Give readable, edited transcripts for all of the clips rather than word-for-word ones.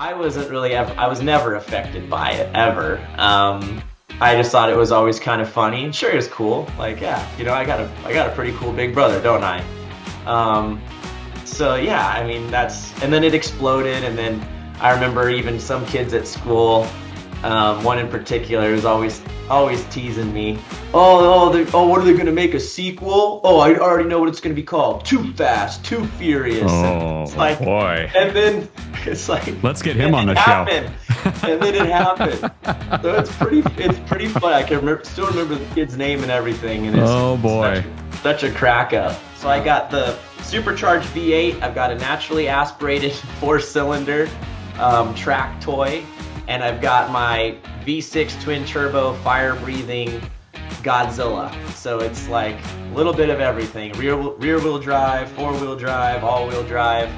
I was never affected by it ever. I just thought it was always kind of funny and sure it was cool. Like, yeah, I got a pretty cool big brother, don't I? Um, so yeah, I mean and then it exploded, and then I remember even some kids at school, one in particular was always teasing me. What are they gonna make a sequel? Oh, I already know what it's gonna be called. Too Fast, Too Furious. And Oh it's like, boy. and then it's like, Let's get him and on it the show. happened, and then it happened. So it's pretty fun. I can still remember the kid's name and everything, and it's Oh boy. such a crack up. So I got the supercharged V8. I've got a naturally aspirated four-cylinder track toy, and I've got my V6 twin turbo fire breathing Godzilla. So it's like a little bit of everything: rear wheel drive, four wheel drive, all wheel drive.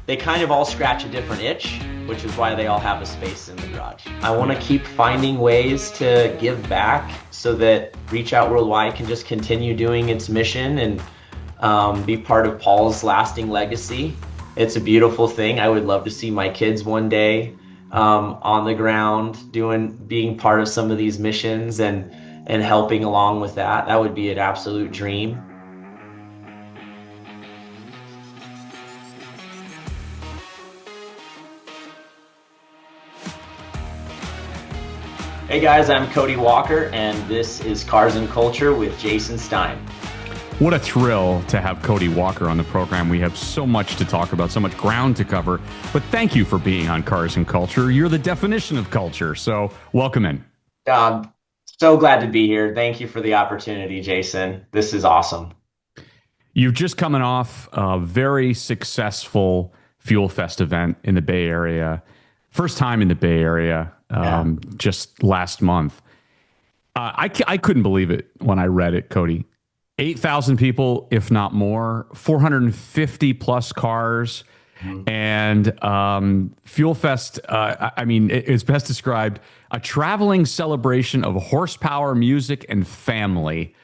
They kind of all scratch a different itch, which is why they all have a space in the garage. I want to keep finding ways to give back so that Reach Out Worldwide can just continue doing its mission and be part of Paul's lasting legacy. It's a beautiful thing. I would love to see my kids one day on the ground being part of some of these missions and helping along with that. That would be an absolute dream. Hey guys, I'm Cody Walker, and this is Cars and Culture with Jason Stein. What a thrill to have Cody Walker on the program. We have so much to talk about, so much ground to cover. But thank you for being on Cars and Culture. You're the definition of culture. So welcome in. So glad to be here. Thank you for the opportunity, Jason. This is awesome. You've just coming off a very successful Fuel Fest event in the Bay Area. First time in the Bay Area, just last month. I couldn't believe it when I read it, Cody. 8,000 people, if not more, 450 plus cars. And Fuel Fest, I mean, it's best described a traveling celebration of horsepower, music, and family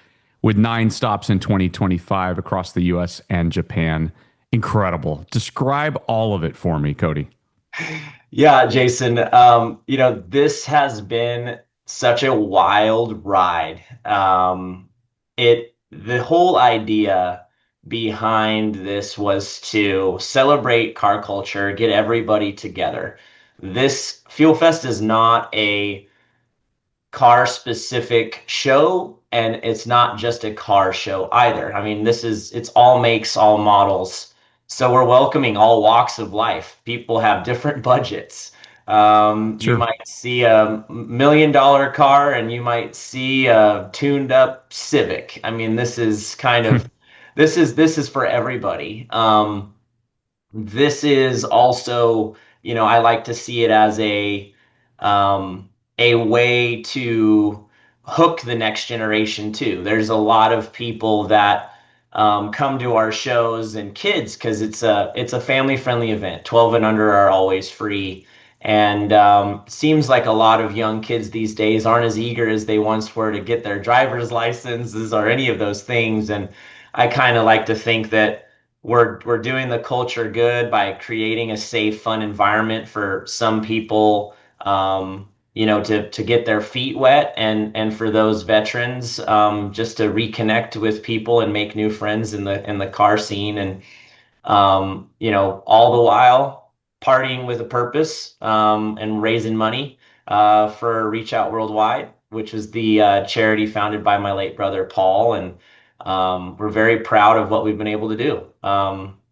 with 9 stops in 2025 across the US and Japan. Incredible. Describe all of it for me, Cody. Yeah, Jason, this has been such a wild ride. The whole idea behind this was to celebrate car culture, get everybody together. This Fuel Fest is not a car specific show, and it's not just a car show either. I mean, it's all makes, all models. So we're welcoming all walks of life. People have different budgets. You Sure. might see a $1 million car, and you might see a tuned up Civic. I mean, this is kind of this is for everybody. This is also, I like to see it as a way to hook the next generation too. There's a lot of people that come to our shows, and kids, because it's a family friendly event. 12 and under are always free. And seems like a lot of young kids these days aren't as eager as they once were to get their driver's licenses or any of those things. And I kind of like to think that we're doing the culture good by creating a safe, fun environment for some people, to get their feet wet, and for those veterans, just to reconnect with people and make new friends in the car scene, and all the while partying with a purpose, and raising money for Reach Out Worldwide, which is the charity founded by my late brother Paul, and we're very proud of what we've been able to do.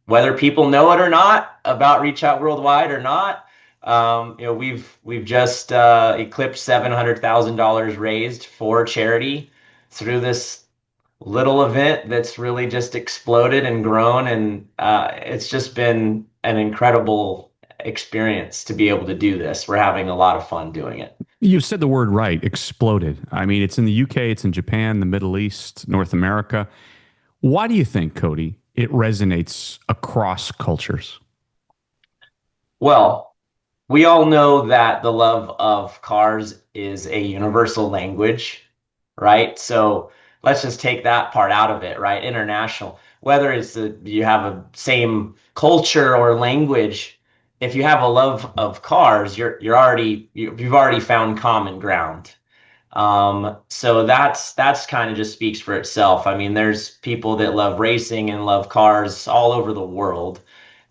Whether people know it or not about Reach Out Worldwide or not, we've just eclipsed $700,000 raised for charity through this little event that's really just exploded and grown, and it's just been an incredible experience to be able to do this. We're having a lot of fun doing it. You said the word right, exploded. I mean, it's in the UK, it's in Japan, the Middle East, North America. Why do you think, Cody, it resonates across cultures? Well, we all know that the love of cars is a universal language, right? So let's just take that part out of it, right? International, whether you have a same culture or language, if you have a love of cars, you've already found common ground. So that's kind of just speaks for itself. I mean, there's people that love racing and love cars all over the world.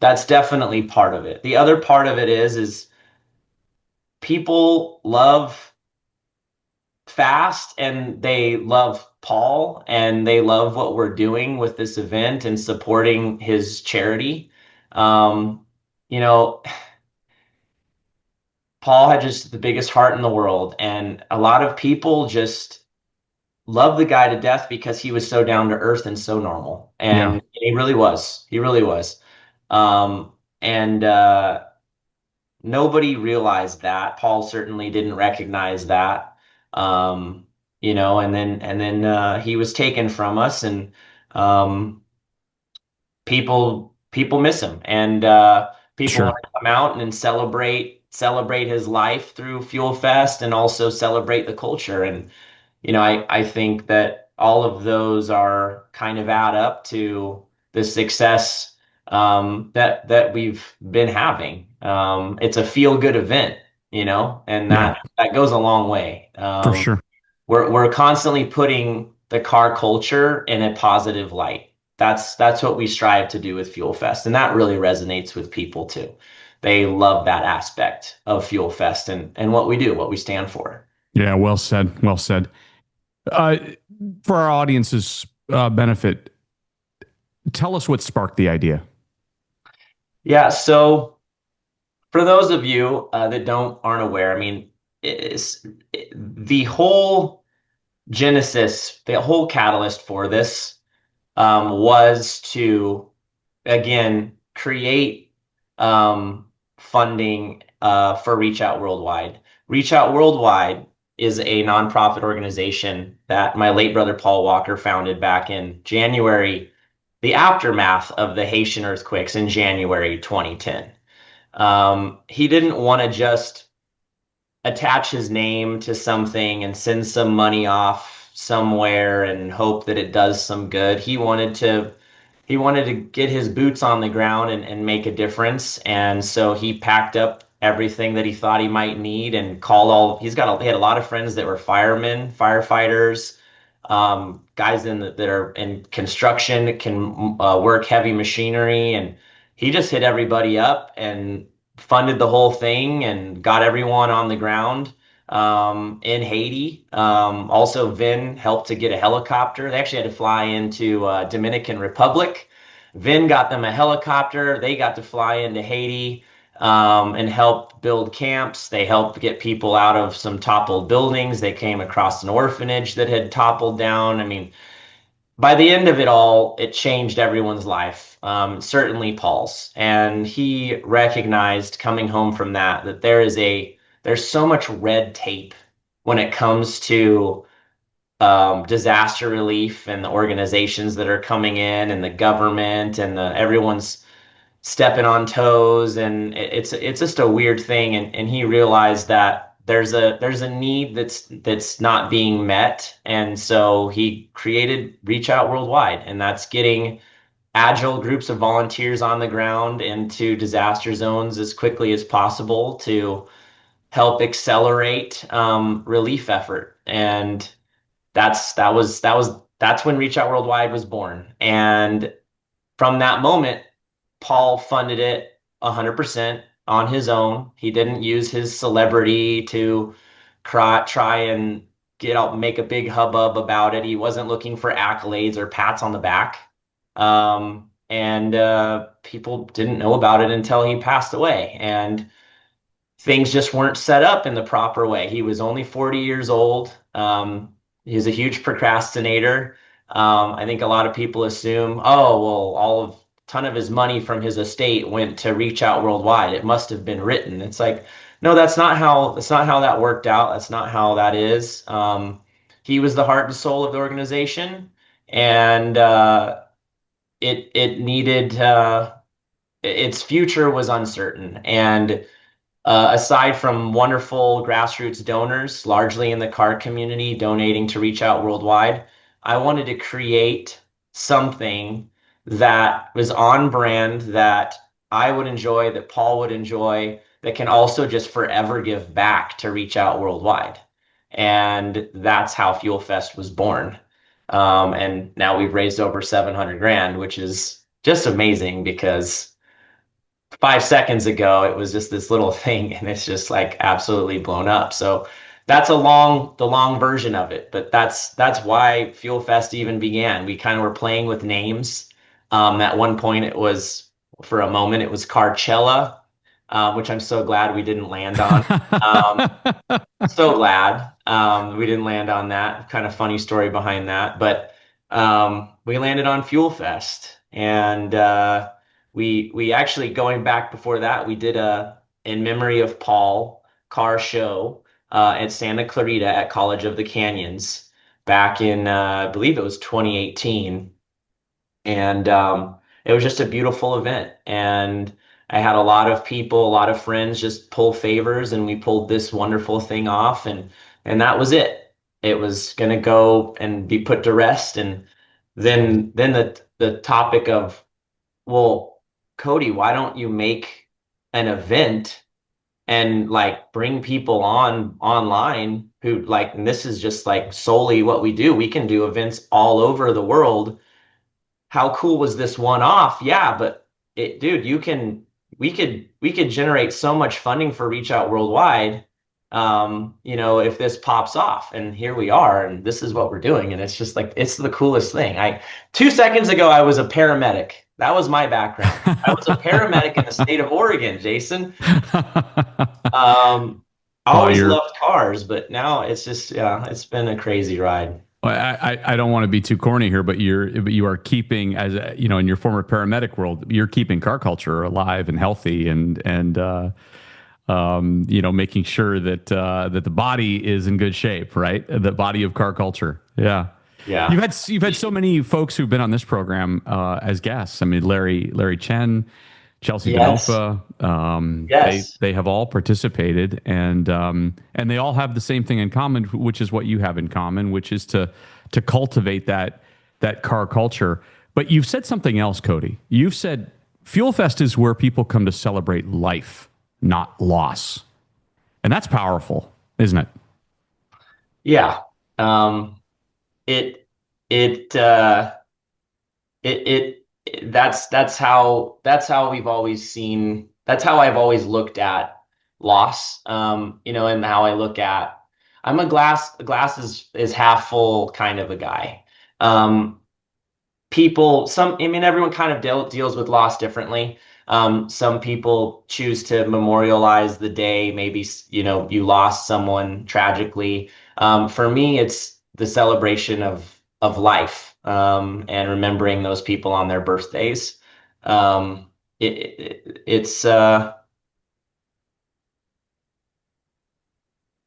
That's definitely part of it. The other part of it is people love fast and they love Paul and they love what we're doing with this event and supporting his charity. Um, you know, Paul had just the biggest heart in the world, and a lot of people just love the guy to death because he was so down to earth and so normal. Yeah, And he really was. He really was. And nobody realized that. Paul certainly didn't recognize that. Um, and then he was taken from us, and um, people miss him, and people want sure. to come out and celebrate his life through Fuel Fest, and also celebrate the culture. And I think that all of those are kind of add up to the success that we've been having. It's a feel good event, and Yeah, that goes a long way. for sure. We're constantly putting the car culture in a positive light. That's what we strive to do with Fuel Fest, and that really resonates with people too. They love that aspect of Fuel Fest and what we do, what we stand for. Yeah, well said. Well said. Uh, for our audience's benefit, tell us what sparked the idea. Yeah, so for those of you that don't aren't aware, I mean, it's, the whole genesis, the whole catalyst for this was to again create funding for Reach Out Worldwide. Reach Out Worldwide is a nonprofit organization that my late brother Paul Walker founded back in January, the aftermath of the Haitian earthquakes in January 2010. He didn't want to just attach his name to something and send some money off somewhere and hope that it does some good. He wanted to get his boots on the ground and make a difference. And so he packed up everything that he thought he might need and called he had a lot of friends that were firemen, firefighters, guys that are in construction that can work heavy machinery. And he just hit everybody up and funded the whole thing and got everyone on the ground in Haiti. Also, Vin helped to get a helicopter. They actually had to fly into Dominican Republic. Vin got them a helicopter. They got to fly into Haiti and help build camps. They helped get people out of some toppled buildings. They came across an orphanage that had toppled down. I mean, by the end of it all, it changed everyone's life, certainly Paul's. And he recognized coming home from that there's so much red tape when it comes to disaster relief and the organizations that are coming in and the government and everyone's stepping on toes, and it's just a weird thing. And he realized that there's a need that's not being met, and so he created Reach Out Worldwide, and that's getting agile groups of volunteers on the ground into disaster zones as quickly as possible to help accelerate relief effort. And that's when Reach Out Worldwide was born. And from that moment, Paul funded it 100% on his own. He didn't use his celebrity to try and make a big hubbub about it. He wasn't looking for accolades or pats on the back. And people didn't know about it until he passed away. And things just weren't set up in the proper way. He was only 40 years old. He's a huge procrastinator. I think a lot of people assume, oh, well, ton of his money from his estate went to Reach Out Worldwide. It must have been written. It's like, no, that's not how that worked out. That's not how that is. He was the heart and soul of the organization, and it needed its future was uncertain. And aside from wonderful grassroots donors, largely in the car community, donating to Reach Out Worldwide, I wanted to create something that was on brand, that I would enjoy, that Paul would enjoy, that can also just forever give back to reach out worldwide. And that's how Fuel Fest was born. And now we've raised over 700 grand, which is just amazing because 5 seconds ago it was just this little thing and it's just like absolutely blown up. So that's the long version of it. But that's why Fuel Fest even began. We kind of were playing with names. At one point it was, for a moment, it was Carcella, which I'm so glad we didn't land on. Um, so glad we didn't land on that. Kind of funny story behind that, but we landed on Fuel Fest, and we actually, going back before that, we did a in memory of Paul car show at Santa Clarita at College of the Canyons back in I believe it was 2018, and it was just a beautiful event. And I had a lot of people, a lot of friends just pull favors, and we pulled this wonderful thing off, and that was it. It was gonna go and be put to rest, and then the topic of, well, Cody, why don't you make an event and like bring people on online who like, and this is just like solely what we do. We can do events all over the world. How cool was this one off? Yeah, but dude, we could generate so much funding for Reach Out Worldwide. If this pops off, and here we are, and this is what we're doing, and it's just like it's the coolest thing. 2 seconds ago I was a paramedic. That was my background. I was a paramedic in the state of Oregon, Jason. I Well, always you're loved cars, but now it's just, yeah, it's been a crazy ride. Well, I don't want to be too corny here, but you are keeping, as in your former paramedic world, you're keeping car culture alive and healthy, and making sure that that the body is in good shape, right? The body of car culture. Yeah. Yeah. You've had so many folks who've been on this program as guests. I mean, Larry Chen, Chelsea Yes. Benofa, Yes. they have all participated, and they all have the same thing in common, which is what you have in common, which is to cultivate that car culture. But you've said something else, Cody. You've said Fuel Fest is where people come to celebrate life, not loss, and that's powerful, isn't it? Yeah. It it uh that's how we've always seen, that's how I've always looked at loss. And how I look at, I'm a glass is half full kind of a guy. Um, I mean, everyone kind of deals with loss differently. Some people choose to memorialize the day. Maybe, you lost someone tragically. For me, it's the celebration of life, and remembering those people on their birthdays. Um, it's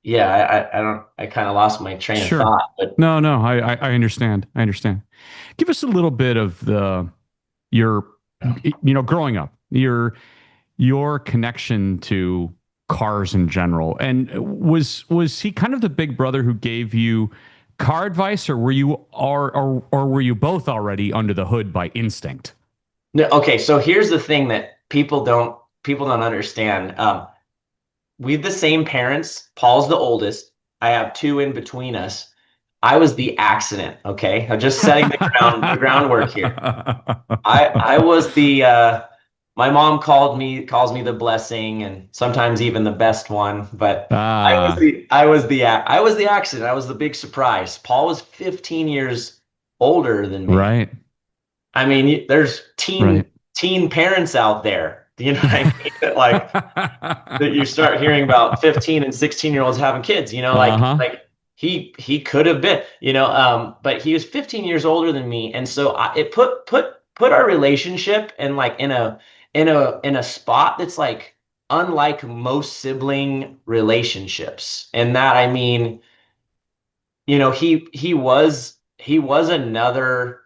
yeah, I don't, I kind of lost my train of Sure. thought, but No, I understand. I understand. Give us a little bit of your growing up, your connection to cars in general. And was he kind of the big brother who gave you car advice, or or were you both already under the hood by instinct? no, okay, so here's the thing that people don't understand. We have the same parents. Paul's the oldest. I have two in between us. I was the accident. Okay, I'm just setting the groundwork here. I was the my mom calls me the blessing, and sometimes even the best one. But Ah, I was the accident. I was the big surprise. Paul was 15 years older than me. right, I mean, there's right. teen parents out there. Do you know what I mean? That you start hearing about 15 and 16-year-olds having kids, Uh-huh. he could have been, but he was 15 years older than me. And so it put our relationship in like in a spot that's like unlike most sibling relationships. And that, I mean, he was another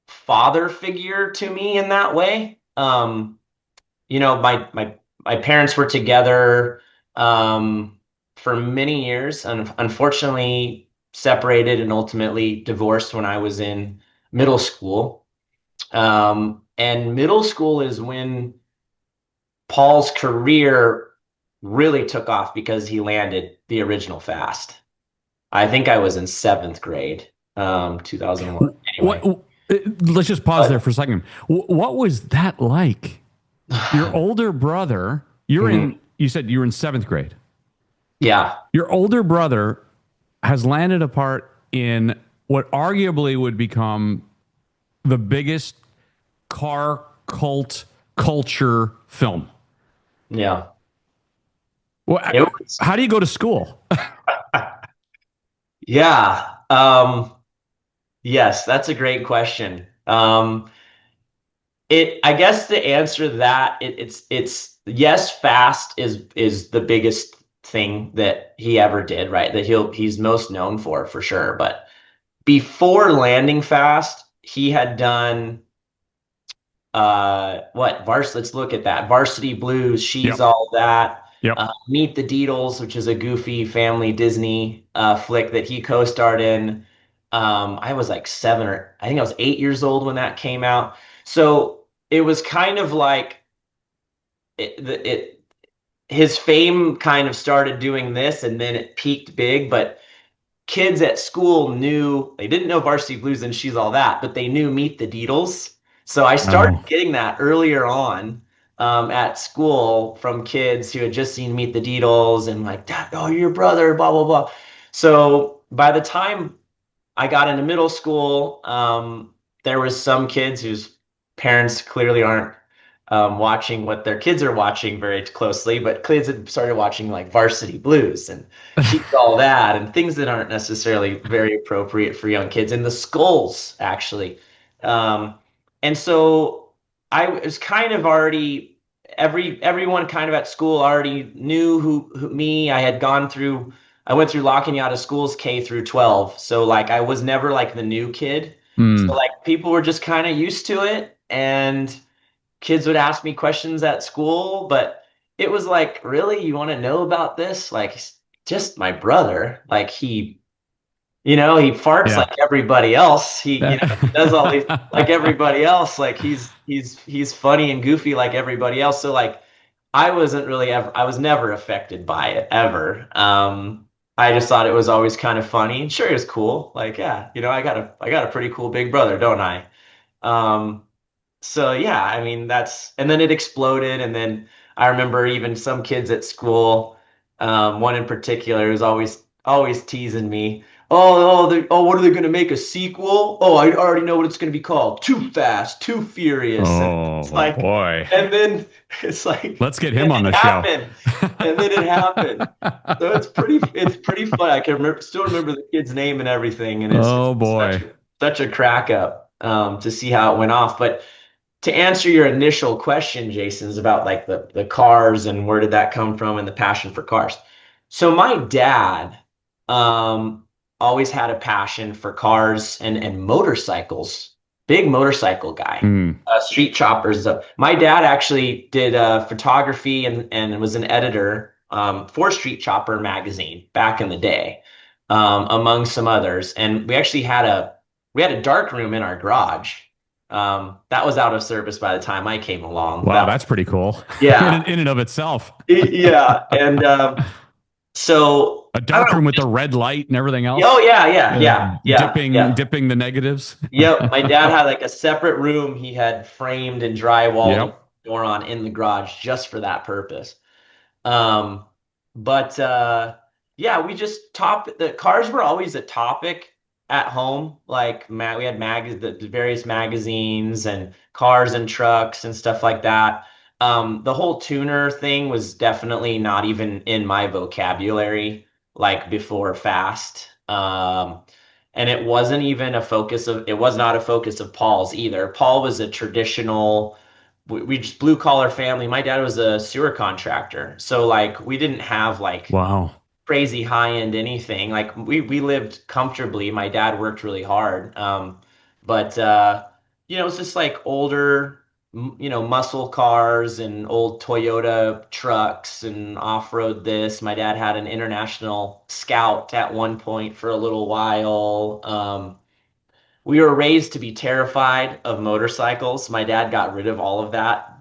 father figure to me in that way. My parents were together for many years, and unfortunately separated and ultimately divorced when I was in middle school. And middle school is when Paul's career really took off because he landed the original fast. I think I was in seventh grade, 2001. What? Anyway, Let's just pause there but for a second. What was that like? Your older brother, you're Mhm. in. You said you were in seventh grade. Yeah, Your older brother has landed a part in what arguably would become the biggest car cult culture film. yeah. Well, It was, how do you go to school? yeah. Yes, that's a great question. I guess to answer that, it's yes, fast is the biggest thing that he ever did, right? That he's most known for sure. But before landing fast, he had done let's look at that. Varsity Blues, She's Yep. All That, Yep. Meet the Deedles, which is a goofy family Disney flick that he co-starred in. I was like I think I was 8 years old when that came out. So it was kind of like it his fame kind of started doing this and then it peaked big, but kids at school knew they didn't know Varsity Blues and She's All That, but they knew Meet the Deedles. So I started Oh. getting that earlier on at school from kids who had just seen Meet the Deedles and like, Dad, oh, your brother, blah blah blah. So by the time I got into middle school, there was some kids whose parents clearly aren't watching what their kids are watching very closely, but kids had started watching like Varsity Blues and She's All That and things that aren't necessarily very appropriate for young kids, and the Skulls actually. Um, and so I was kind of already everyone kind of at school already knew who me. I went through La Cañada schools K through 12. So like I was never like the new kid. So Mm. like people were just kind of used to it and kids would ask me questions at school, but it was like, really, you want to know about this? Like he's just my brother. Like he farts Yeah. like everybody else. He does all these like That- everybody else. Like he's funny and goofy like everybody else. So like I was never affected by it ever. I just thought it was always kind of funny and sure it was cool. Like, yeah, I got a pretty cool big brother, don't I? Um, so yeah, I mean and then it exploded, and then I remember even some kids at school, one in particular was always teasing me. What are they going to make a sequel? Oh, I already know what it's going to be called. Too Fast, Too Furious, and it's oh like, boy. and then it's like, Let's get and him on the it show. happened, and then it happened. So it's pretty fun. I can still remember the kid's name and everything, and it's Oh such boy. such a crack up to see how it went off, but to answer your initial question, Jason, is about like the cars and where did that come from and the passion for cars. So my dad um, always had a passion for cars and motorcycles. Big motorcycle guy. Mm. Street choppers. My dad actually did photography and was an editor for Street Chopper magazine back in the day, among some others. And we had a dark room in our garage. That was out of service by the time I came along. Wow, that's pretty cool Yeah, in and of itself. yeah, and so A I don't dark know. room with the red light and everything Oh else. yeah, yeah, Uh, yeah, yeah, dipping yeah. dipping the negatives. Yep, my dad had like a separate room he had framed and drywalled a Yep. door on in the garage just for that purpose. Um, but yeah, we just the cars were always a topic at home. Like we had the various magazines and cars and trucks and stuff like that. The whole tuner thing was definitely not even in my vocabulary like before Fast. And it was not a focus of Paul's either. Paul was a traditional we just blue collar family. My dad was a sewer contractor. So like we didn't have like Wow. crazy high end anything. Like we lived comfortably. My dad worked really hard. But it's just like older muscle cars and old Toyota trucks and off-road this. My dad had an International Scout at one point for a little while. we were raised to be terrified of motorcycles. My dad got rid of all of that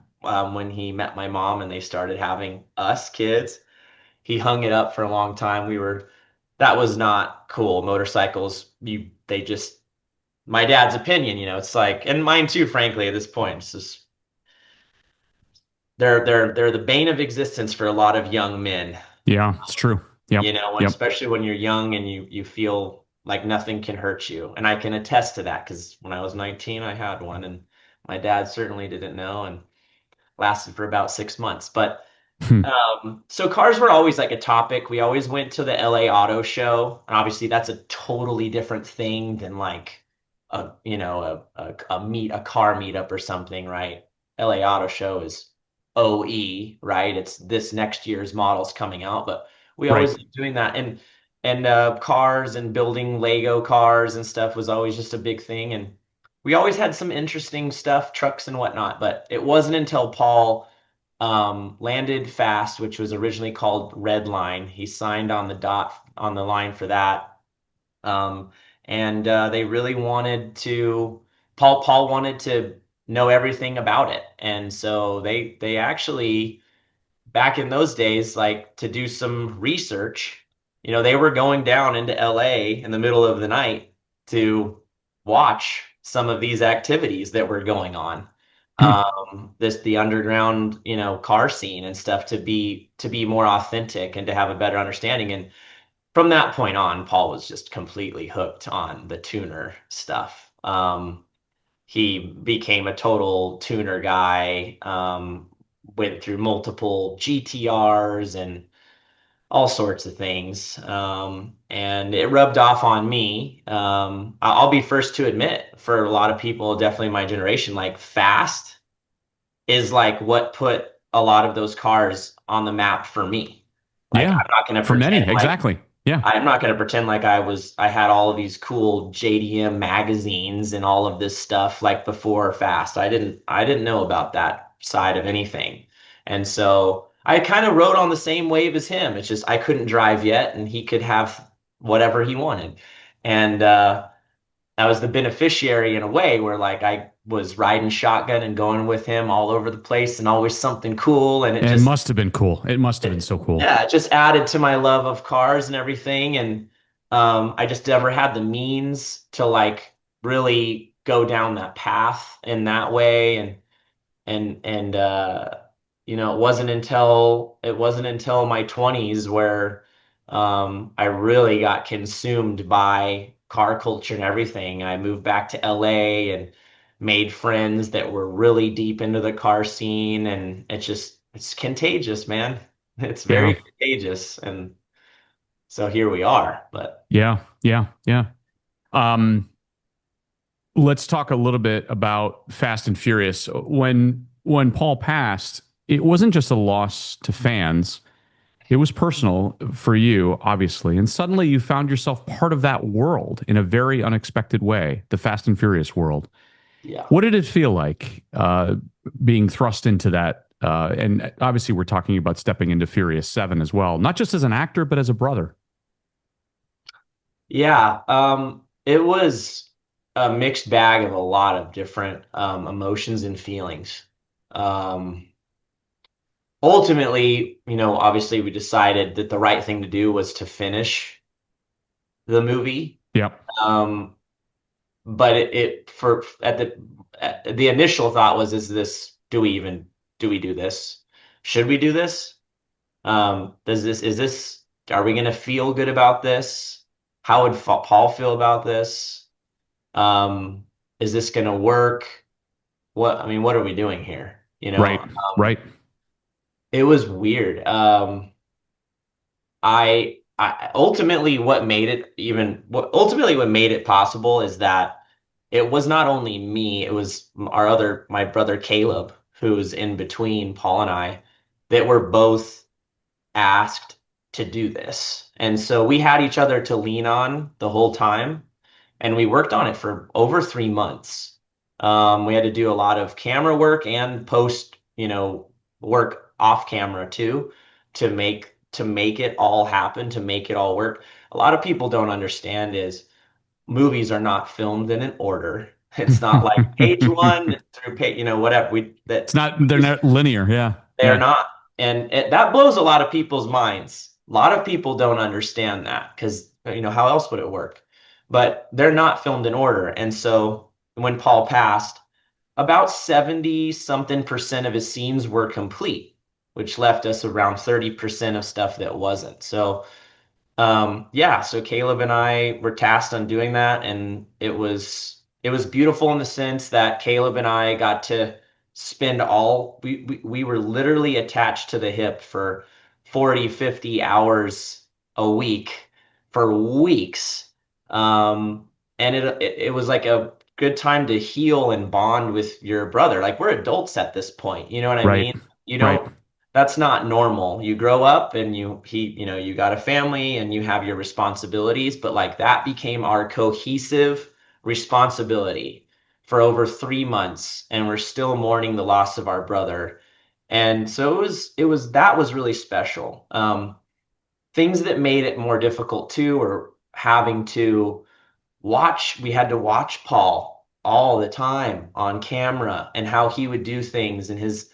when he met my mom and they started having us kids. He hung it up for a long time. That was not cool. Motorcycles, they just, my dad's opinion, it's like, and mine too, frankly, at this point, it's just, they're the bane of existence for a lot of young men. Yeah, it's true. Yep. Yep. Especially when you're young and you feel like nothing can hurt you. And I can attest to that because when I was 19, I had one, and my dad certainly didn't know and lasted for about 6 months. But so cars were always like a topic. We always went to the LA Auto Show, and obviously that's a totally different thing than like a car meetup or something, right? LA Auto Show is OE, right? It's this next year's models coming out, but we Right. always liked doing that, and cars and building Lego cars and stuff was always just a big thing, and we always had some interesting stuff, trucks and whatnot. But it wasn't until Paul landed fast, which was originally called Red Line. He signed on the line for that. Um, and they really wanted to, Paul wanted to know everything about it. And so they actually, back in those days, like to do some research, they were going down into LA in the middle of the night to watch some of these activities that were going on. Hmm. The underground, car scene and stuff to be more authentic and to have a better understanding. And from that point on, Paul was just completely hooked on the tuner stuff. He became a total tuner guy, went through multiple GTRs and all sorts of things. And it rubbed off on me. I'll be first to admit, for a lot of people, definitely my generation, like fast is like what put a lot of those cars on the map for me. Like Yeah. I'm not going to For many, pretend like exactly. Yeah. I had all of these cool JDM magazines and all of this stuff like before Fast. I didn't know about that side of anything. And so I kind of rode on the same wave as him. It's just I couldn't drive yet and he could have whatever he wanted. And I was the beneficiary in a way where like I was riding shotgun and going with him all over the place and always something cool, and it It just must have been cool. It must have been so cool. yeah, it just added to my love of cars and everything. And I just never had the means to like really go down that path in that way. And it wasn't until my 20s where I really got consumed by car culture and everything. I moved back to LA and made friends that were really deep into the car scene, and it's contagious, man. It's Yeah. very contagious, and so here we are. But Yeah. Yeah. Yeah. Um, let's talk a little bit about Fast and Furious. When Paul passed, it wasn't just a loss to fans. It was personal for you, obviously. And suddenly you found yourself part of that world in a very unexpected way, the Fast and Furious world. yeah. What did it feel like being thrust into that? And obviously, we're talking about stepping into Furious 7 as well, not just as an actor, but as a brother. Yeah, it was a mixed bag of a lot of different emotions and feelings. Um, Ultimately, obviously we decided that the right thing to do was to finish the movie. Yep. Um, but it for at the initial thought was, do we do this? Should we do this? Are we going to feel good about this? How would Paul feel about this? Um, is this going to work? What are we doing here? Right. Right. It was weird. I ultimately what made it possible is that it was not only me, it was my brother Caleb, who's in between Paul and I, that were both asked to do this. And so we had each other to lean on the whole time, and we worked on it for over 3 months. We had to do a lot of camera work and post, work off camera too, to make it all happen, to make it all work. A lot of people don't understand is movies are not filmed in an order. It's not like page one through page, whatever It's not, they're not linear. Yeah. they're Yeah. not. And that blows a lot of people's minds. A lot of people don't understand that because, how else would it work? But they're not filmed in order. And so when Paul passed, about 70 something percent of his scenes were complete, which left us around 30% of stuff that wasn't. So yeah, so Caleb and I were tasked on doing that, and it was beautiful in the sense that Caleb and I got to spend we were literally attached to the hip for 40, 50 hours a week for weeks. And it was like a good time to heal and bond with your brother. Like we're adults at this point, you know what I Right. mean? You Right. don't That's not normal. You grow up and you got a family and you have your responsibilities, but like that became our cohesive responsibility for over 3 months, and we're still mourning the loss of our brother. And so that was really special. Things that made it more difficult too, or having to we had to watch Paul all the time on camera and how he would do things and his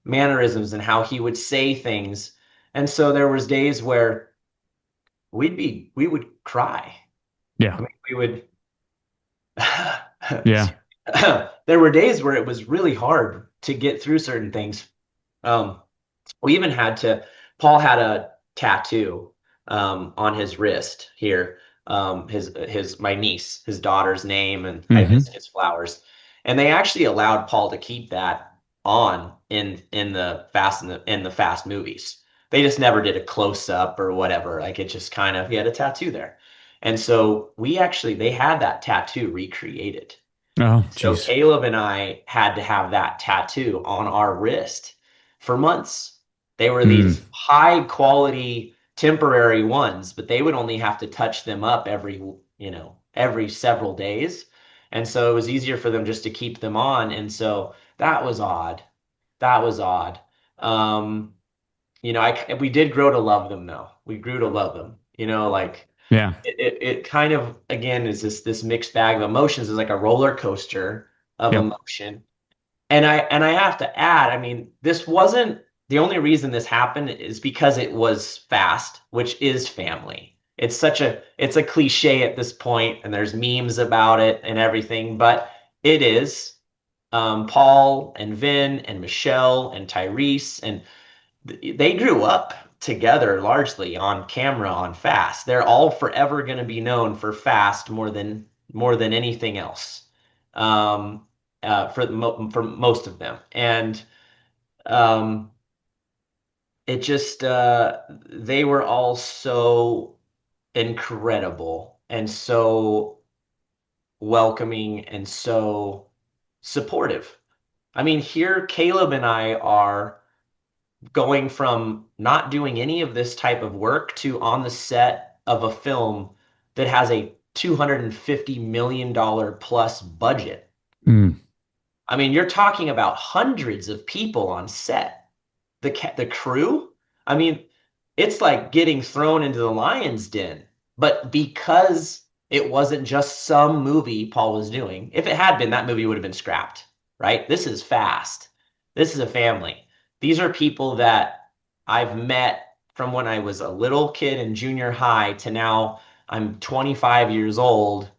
mannerisms and how he would say things. And so there was days where we would cry. Yeah. I mean, we would Yeah. there were days where it was really hard to get through certain things. Um, we even had to, Paul had a tattoo on his wrist here. My niece, his daughter's name, and I Hmm. visited his flowers. And they actually allowed Paul to keep that on in the Fast movies. They just never did a close up or whatever. Like it just kind of, he had a tattoo there. And so they had that tattoo recreated. Oh, So geez. Caleb and I had to have that tattoo on our wrist for months. They were Mm. these high quality temporary ones, but they would only have to touch them up every several days. And so it was easier for them just to keep them on. And so that was odd. That was odd. Um, we did grow to love them though. We grew to love them, like Yeah. it kind of again is this mixed bag of emotions. Is like a roller coaster of Yep. emotion. And I have to add, I mean, this wasn't the only reason this happened is because it was Fast, which is family. It's a cliche at this point, and there's memes about it and everything, but it is. Paul and Vin and Michelle and Tyrese, and they grew up together largely on camera on Fast. They're all forever going to be known for Fast more than anything else. Um, for most of them, and um, it just they were all so incredible and so welcoming and so supportive. I mean, here Caleb and I are going from not doing any of this type of work to on the set of a film that has a $250 million plus budget. Mm. I mean, you're talking about hundreds of people on set. The crew, I mean, it's like getting thrown into the lion's den. But because it wasn't just some movie Paul was doing, if it had been, that movie would have been scrapped, right? This is Fast. This is a family. These are people that I've met from when I was a little kid in junior high to now I'm 25 years old,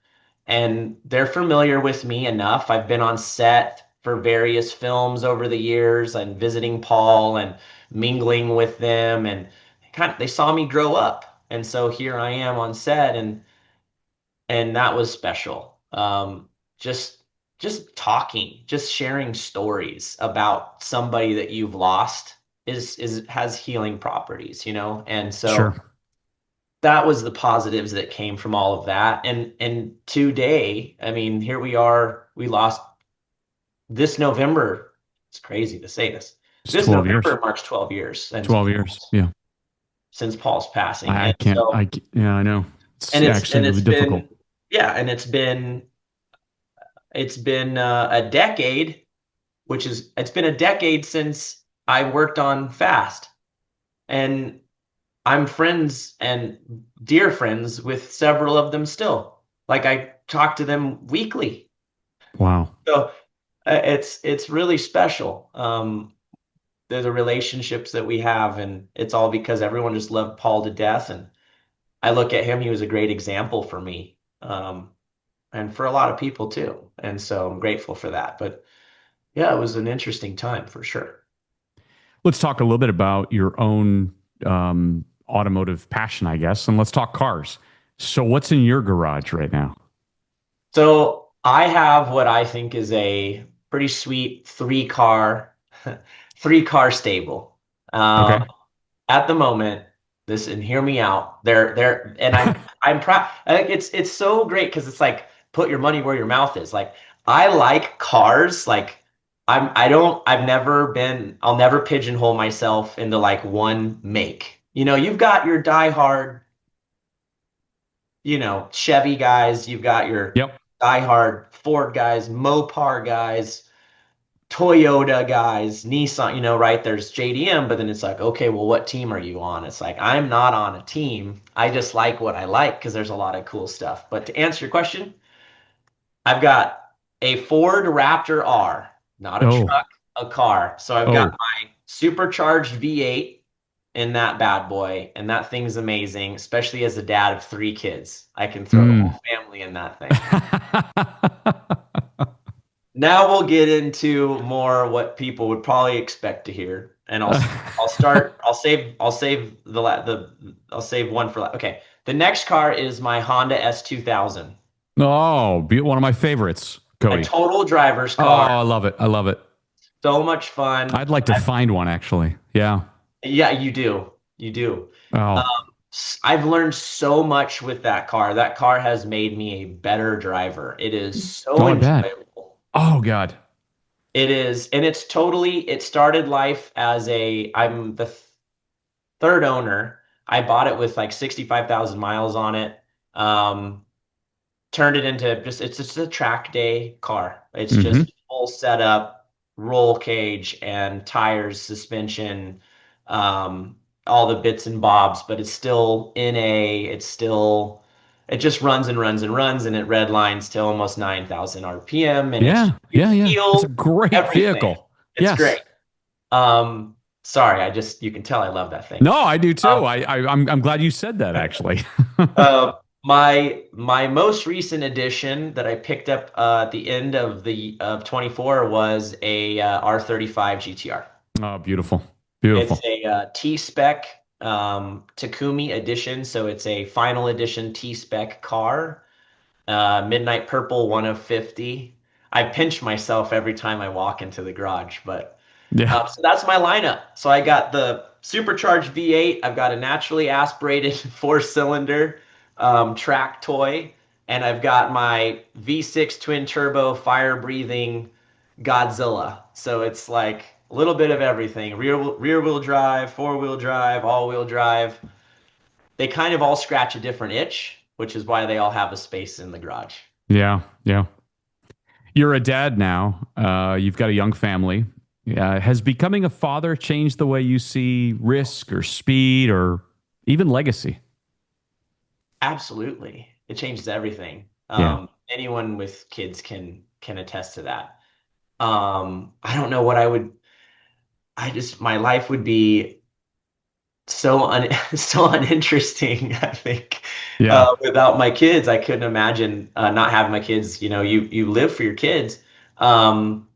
and they're familiar with me enough. I've been on set for various films over the years and visiting Paul and mingling with them, and they saw me grow up. And so here I am on set, and that was special. Just just talking, just sharing stories about somebody that you've lost is has healing properties, And so Sure. that was the positives that came from all of that. And today, I mean, here we are. We lost this November. It's crazy to say this. It's This 12 years. November marks 12 years 12 years. Yeah. Since Paul's passing. I And can't, so yeah, I know. It's and it's actually and really it's difficult. been yeah, and it's been a decade, it's been a decade since I worked on Fast. And I'm friends and dear friends with several of them still. Like I talk to them weekly. Wow. So it's really special. The relationships that we have, and it's all because everyone just loved Paul to death. And I look at him; he was a great example for me, and for a lot of people too. And so I'm grateful for that. But yeah, it was an interesting time for sure. Let's talk a little bit about your own automotive passion, I guess, and let's talk cars. So, what's in your garage right now? So I have what I think is a pretty sweet three car stable. Uh, Okay. at the moment, this and hear me out. And I'm proud. I think it's so great because it's like put your money where your mouth is. Like I like cars. Like I'll never pigeonhole myself into like one make. You've got your diehard, Chevy guys, you've got your Yep. diehard Ford guys, Mopar guys, Toyota guys, Nissan, right? There's JDM, but then it's like, okay, well, what team are you on? It's like, I'm not on a team. I just like what I like because there's a lot of cool stuff. But to answer your question, I've got a Ford Raptor R, not a Oh, truck, a car. So I've got oh. my supercharged V8 in that bad boy, and that thing's amazing, especially as a dad of three kids. I can throw the Mm. whole family in that thing. Now we'll get into more what people would probably expect to hear, and I'll start. I'll save one for okay. The next car is my Honda S2000, Oh, one of my favorites, a Cody. total driver's Oh, car. I love it. I love it. So much fun. I'd like to find one actually. Yeah. Yeah, you do. You do. Um, Oh, I've learned so much with that car. That car has made me a better driver. It is so oh, I bet. enjoyable. Oh God. It is, and it started life as I'm the third owner. I bought it with like 65,000 miles on it. Um, Turned it into it's just a track day car. It's Hmm. just full setup, roll cage and tires, suspension, all the bits and bobs, but it just runs and runs and runs and it redlines to almost 9,000 RPM and Yeah. you Yeah. Yeah. It's a feel great everything. vehicle. It's Yes. great. Sorry, you can tell I love that thing. No, I do Um, too. I'm glad you said that actually. my most recent addition that I picked up at the end of 24 was a R35 GTR. Oh, beautiful. It's Beautiful. a T-Spec Takumi edition, so it's a final edition T-Spec car. Midnight Purple, one of 50. I pinch myself every time I walk into the garage, but Yeah. so that's my lineup. So I got the supercharged V8. I've got a naturally aspirated four-cylinder track toy, and I've got my V6 twin turbo fire-breathing Godzilla. So it's like a little bit of everything: rear wheel drive, four-wheel drive, all-wheel drive. They kind of all scratch a different itch, which is why they all have a space in the garage. Yeah. Yeah. You're a dad now. You've got a young family. Has becoming a father changed the way you see risk or speed or even legacy? Absolutely. It changes everything. Yeah. Anyone with kids can attest to that. I don't know what I would my life would be so uninteresting, I think. Yeah. Without my kids, I couldn't imagine not having my kids. You live for your kids. Um,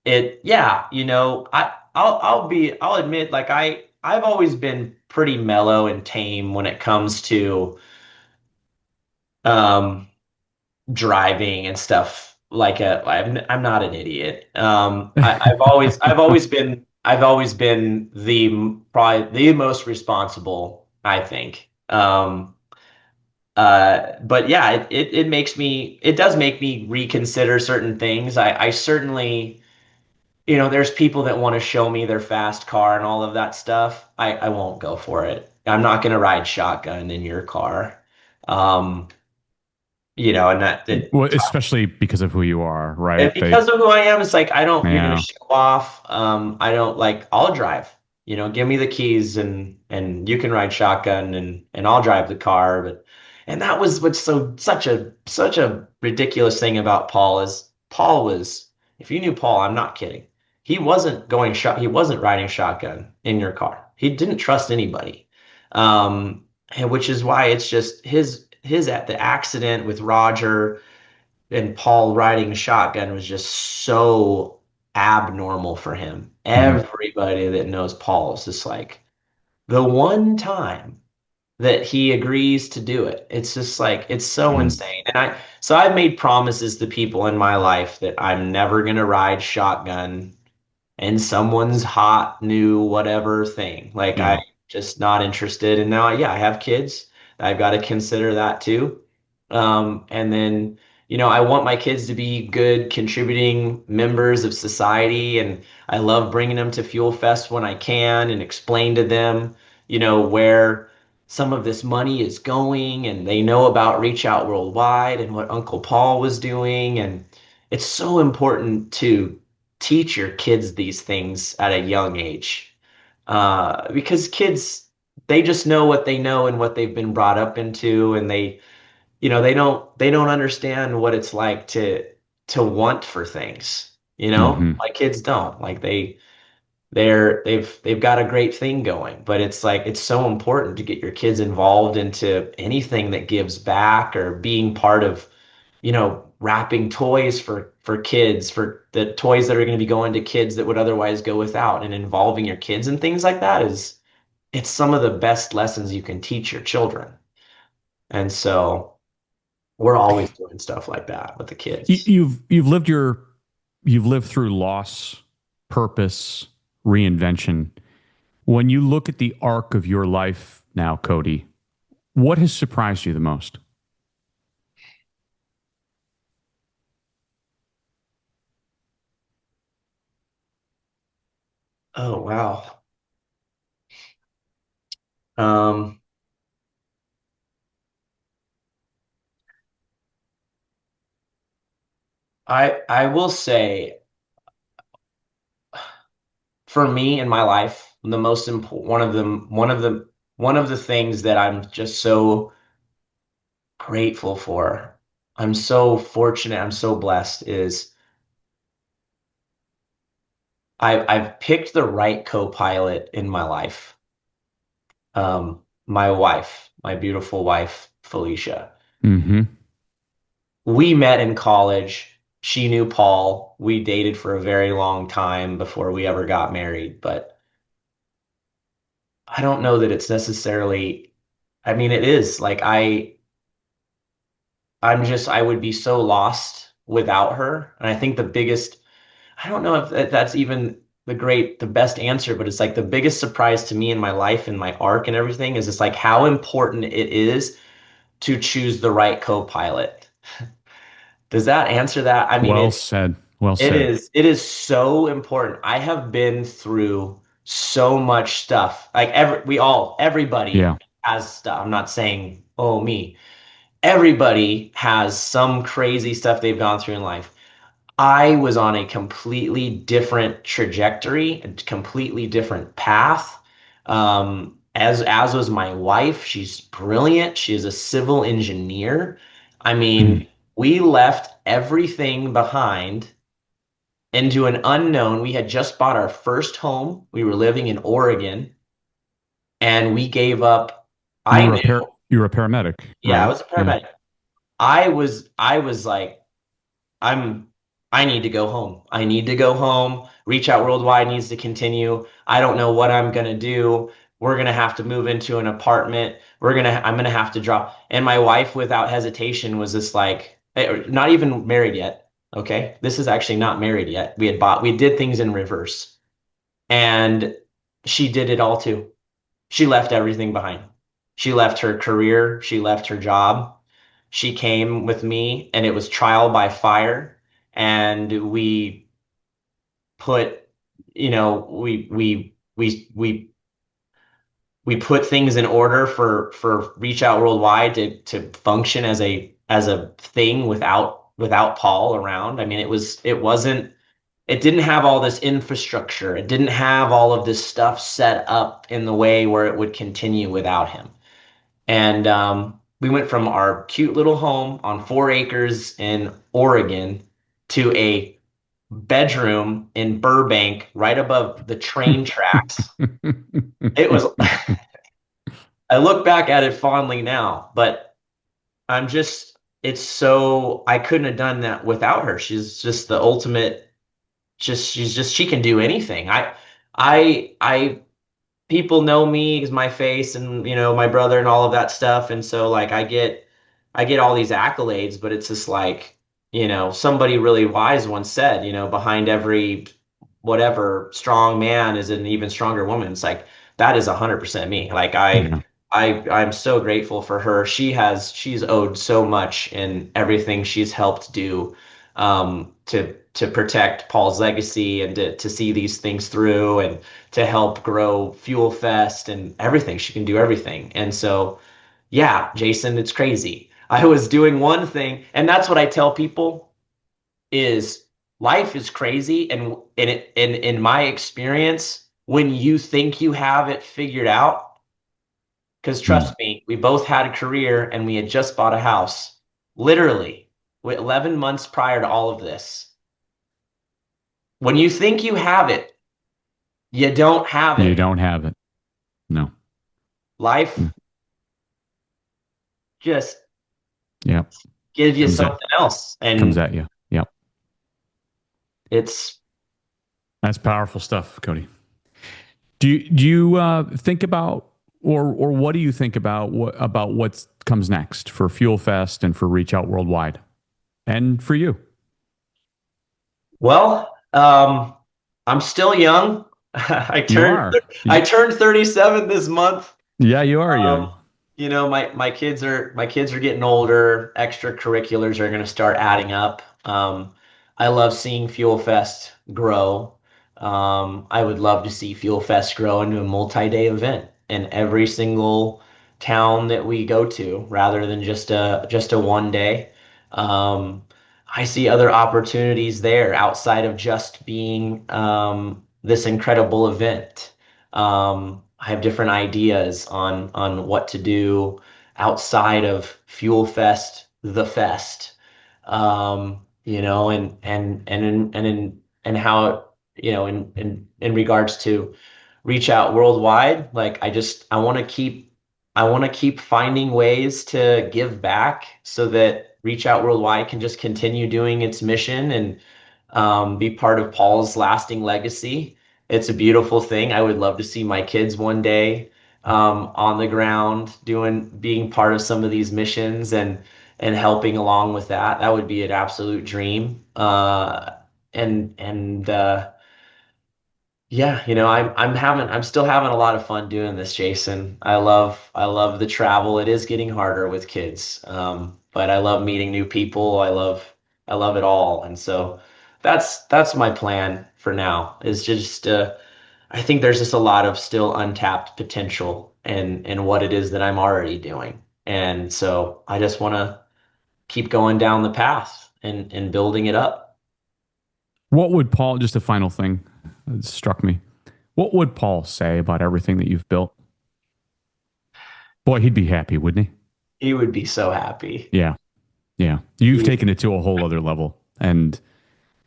yeah, I'll admit like I've always been pretty mellow and tame when it comes to um driving and stuff like I'm not an idiot. I've always been probably the most responsible, I think. But yeah, it does make me reconsider certain things. I certainly, there's people that want to show me their fast car and all of that stuff. I won't go for it. I'm not going to ride shotgun in your car. Um, and Well, especially because of who you are, and right? because of who I am, it's like you're gonna Yeah. show off. I don't like. I'll drive. Give me the keys and you can ride shotgun and I'll drive the car. And that was what's such a ridiculous thing about Paul is Paul was, if you knew Paul, I'm not kidding. He wasn't riding shotgun in your car. He didn't trust anybody. And which is why it's just his at the accident with Roger and Paul riding shotgun was just so abnormal for him. Mhm. Everybody that knows Paul is just like the one time that he agrees to do it. It's just like it's so Mhm. insane. So I've made promises to people in my life that I'm never gonna ride shotgun in someone's hot new whatever thing. Like I'm Yeah. just not interested. And now, yeah, I have kids. I've got to consider that too. And then, I want my kids to be good contributing members of society, and I love bringing them to Fuel Fest when I can and explain to them, where some of this money is going, and they know about Reach Out Worldwide and what Uncle Paul was doing, and it's so important to teach your kids these things at a young age. Because kids, they just know what they know and what they've been brought up into, and they don't understand what it's like to want for things. Mhm. Like kids don't. Like they've got a great thing going, but it's like it's so important to get your kids involved into anything that gives back or being part of, wrapping toys for kids, for the toys that are going to be going to kids that would otherwise go without, and involving your kids and things like that is it's some of the best lessons you can teach your children. And so we're always doing stuff like that with the You, kids. you've lived through loss, purpose, reinvention. When you look at the arc of your life now, Cody, what has surprised you the most? Oh, wow. Um, I will say for me in my life, the most important one of the things that I'm just so grateful for. I'm so fortunate, I'm so blessed is I've picked the right co-pilot in my life. My wife, my beautiful wife, Felicia. Hmm. We met in college. She knew Paul. We dated for a very long time before we ever got married, but I don't know that it's necessarily, I mean, it is like I would be so lost without her. And I think I don't know if that's even the best answer, but it's like the biggest surprise to me in my life and my arc and everything is it's like how important it is to choose the right co-pilot. Does that answer that? I mean, Well said. Well it said. is. It is so important. I have been through so much stuff. Like everybody Yeah. has stuff. I'm not saying, oh, me. Everybody has some crazy stuff they've gone through in life. I was on a completely different trajectory, a completely different path. As was my wife. She's brilliant. She's a civil engineer. I mean, Mm. we left everything behind into an unknown. We had just bought our first home. We were living in Oregon, and we gave up. You I were knew, you were a paramedic, yeah, I right? was a Yeah. paramedic. I was like, I'm I need to go home. I need to go home. Reach Out Worldwide needs to continue. I don't know what I'm gonna do. We're gonna have to move into an apartment. I'm gonna have to drop. And my wife, without hesitation, was just like, not even married yet. Okay, this is actually not married yet. We did things in reverse, and she did it all too. She left everything behind. She left her career. She left her job. She came with me, and it was trial by fire. And we put, we put things in order for Reach Out Worldwide to function as a thing without Paul around. I mean, it didn't have all this infrastructure. It didn't have all of this stuff set up in the way where it would continue without him. And we went from our cute little home on 4 acres in Oregon to a bedroom in Burbank right above the train tracks. It was, I look back at it fondly now, but I'm just, it's so, I couldn't have done that without her. She's just the ultimate, she can do anything. I people know me as my face and my brother and all of that stuff, and so like I get all these accolades, but it's just like somebody really wise once said, behind every whatever strong man is an even stronger woman. It's like that is 100% me. Like Yeah. I'm so grateful for her. She's owed so much in everything she's helped do, to protect Paul's legacy and to see these things through and to help grow Fuel Fest and everything. She can do everything. And so, yeah, Jason, it's crazy. I was doing one thing, and that's what I tell people is life is crazy. And in my experience, when you think you have it figured out, because Mm. trust me, we both had a career and we had just bought a house, literally, with 11 months prior to all of this. When you think you have it, you don't have You it. don't have it. No. Life Mm. just Yep. gives you Comes at something else. comes And at you. Yep. it's, That's powerful stuff, Cody. Do you think about, or what do you think about what comes next for Fuel Fest and for Reach Out Worldwide and for you? well, I'm still young. I You turned are. I turned 37 this month. Yeah, you are young. Um, my kids are getting older. Extracurriculars are going to start adding up. I love seeing Fuel Fest grow. I would love to see Fuel Fest grow into a multi-day event in every single town that we go to, rather than just a one day. Um, I see other opportunities there outside of just being this incredible event. I have different ideas on what to do outside of Fuel Fest, the fest, and how in regards to Reach Out Worldwide. Like I want to keep finding ways to give back so that Reach Out Worldwide can just continue doing its mission and be part of Paul's lasting legacy. It's a beautiful thing. I would love to see my kids one day on the ground being part of some of these missions and helping along with that. That would be an absolute dream. And yeah, I'm still having a lot of fun doing this, Jason. I love the travel. It is getting harder with kids, but I love meeting new people. I love it all, and so that's my plan for now. Is just I think there's just a lot of still untapped potential in what it is that I'm already doing, and so I just want to keep going down the path and building it up. What would Paul, just a final thing that struck me. What would Paul say about everything that you've built? Boy, he'd be happy, wouldn't he? He would be so happy. Yeah. Yeah. You've He, taken it to a whole other level. And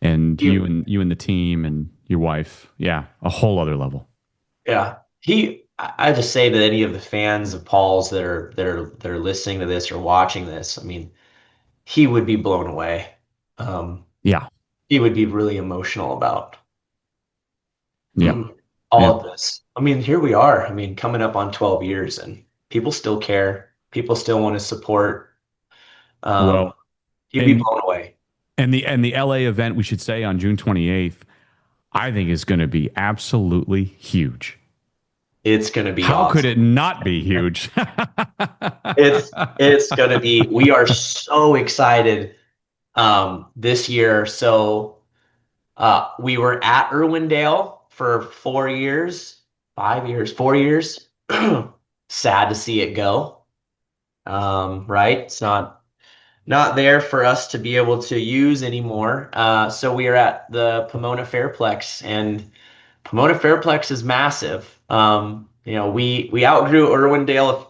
he you and the team and your wife. Yeah, a whole other level. Yeah, I just say that any of the fans of Paul's that are listening to this or watching this, I mean, he would be blown away. Um, Yeah. he would be really emotional about Yep. all Yep. of this. I mean, here we are. I mean, coming up on 12 years, and people still care. People still want to support. Um, Well, he'd be and blown away. the LA event we should say on June 28th, I think is going to be absolutely huge. It's gonna be How could awesome. it not be huge? It's gonna be. We are so excited this year. So. We were at Irwindale for 4 years, 5 years, 4 years. Sad to see it go. Right? It's not there for us to be able to use anymore. So we are at the Pomona Fairplex, and Pomona Fairplex is massive. We outgrew Irwindale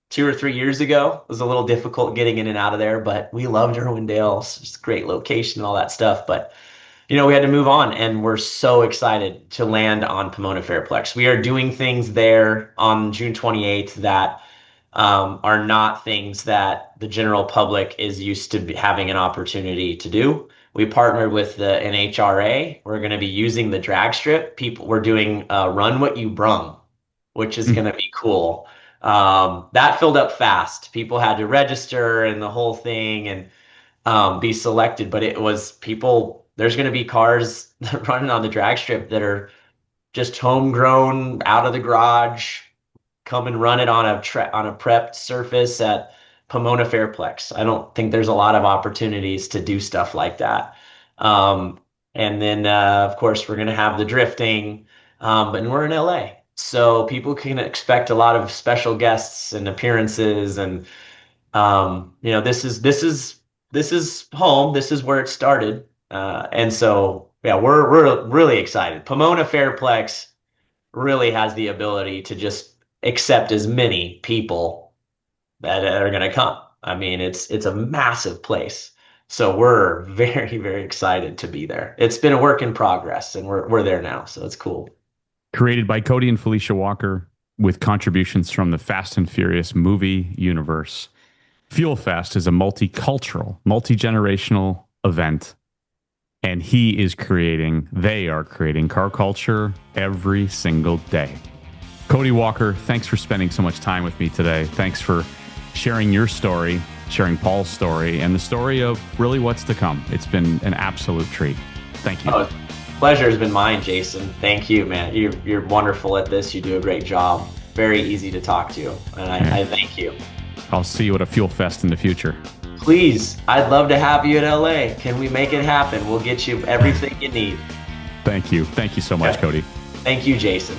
2 or 3 years ago. It was a little difficult getting in and out of there, but we loved Irwindale. It's just a great location and all that stuff. But we had to move on, and we're so excited to land on Pomona Fairplex. We are doing things there on June 28th that are not things that the general public is used to having an opportunity to do. We partnered with the NHRA. We're going to be using the drag strip. We're doing Run What You Brung, which is going to be cool. That filled up fast. People had to register and the whole thing and be selected, but it was people. There's going to be cars running on the drag strip that are just homegrown, out of the garage, come and run it on a prepped surface at Pomona Fairplex. I don't think there's a lot of opportunities to do stuff like that. And then, of course, we're going to have the drifting, but we're in LA. So people can expect a lot of special guests and appearances. And, this is home. This is where it started. And so, yeah, we're really excited. Pomona Fairplex really has the ability to just accept as many people that are going to come. I mean, it's a massive place. So we're very, very excited to be there. It's been a work in progress, and we're there now. So it's cool. Created by Cody and Felicia Walker with contributions from the Fast and Furious movie universe. FuelFest is a multicultural, multi-generational event, and they are creating car culture every single day. Cody Walker, thanks for spending so much time with me today. Thanks for sharing your story, sharing Paul's story, and the story of really what's to come. It's been an absolute treat. Thank you. Oh, pleasure has been mine, Jason. Thank you, man. You're wonderful at this. You do a great job. Very easy to talk to, and I thank you. I'll see you at a Fuel Fest in the future. Please, I'd love to have you in LA. Can we make it happen? We'll get you everything you need. Thank you. Thank you so much, Cody. Thank you, Jason.